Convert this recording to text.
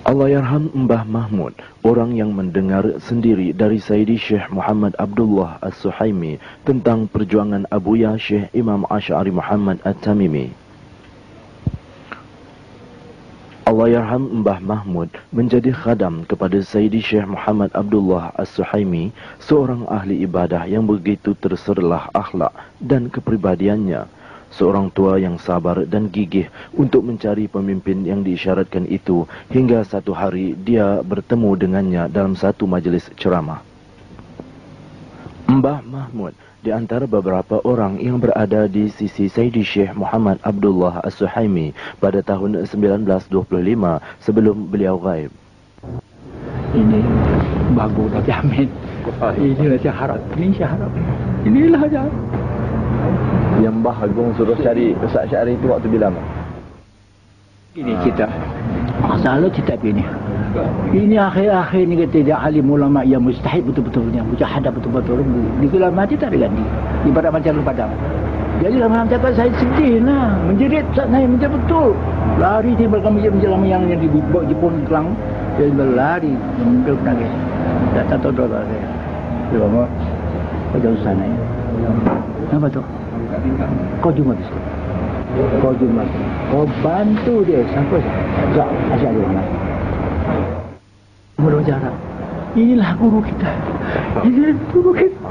Allahyarham Mbah Mahmud, orang yang mendengar sendiri dari Sayyidi Syekh Muhammad Abdullah As-Suhaimi tentang perjuangan Abuya Syekh Imam Asy'ari Muhammad At-Tamimi. Allahyarham Mbah Mahmud menjadi khadam kepada Sayyidi Syekh Muhammad Abdullah As-Suhaimi, seorang ahli ibadah yang begitu terserlah akhlak dan kepribadiannya. Seorang tua yang sabar dan gigih untuk mencari pemimpin yang diisyaratkan itu, hingga satu hari dia bertemu dengannya dalam satu majlis ceramah. Mbah Mahmud di antara beberapa orang yang berada di sisi Sayyidi Syekh Muhammad Abdullah As-Suhaimi pada tahun 1925 sebelum beliau gaib. Ini bagus dah jamin. Inilah saya harap. Ini saya harap. Inilah saja. Yang Mbah Agung suruh cari Ustaz Asy'ari itu waktu bila? Ini kita masalah kita ini. Ini akhir-akhir ni kata dia alim ulama yang mustahid betul-betulnya, mujahadah betul-betul. Di dalam hati tak ada ganti. Ibarat macam lu padam. Jadi dalam cakap saya sedih lah, menjerit saya macam betul. Lari dia berjalan yang di Jepun Kelang, dia berlari untuk nangis. Tak tahu dolar saya. Dia ngomong, kau jauh sana ya. Apa tu? Kau cuma di situ. Kau cuma. Kau bantu dia sampai tak asyik dia mana. Mudah jarak. Inilah guru kita. Ini guru kita.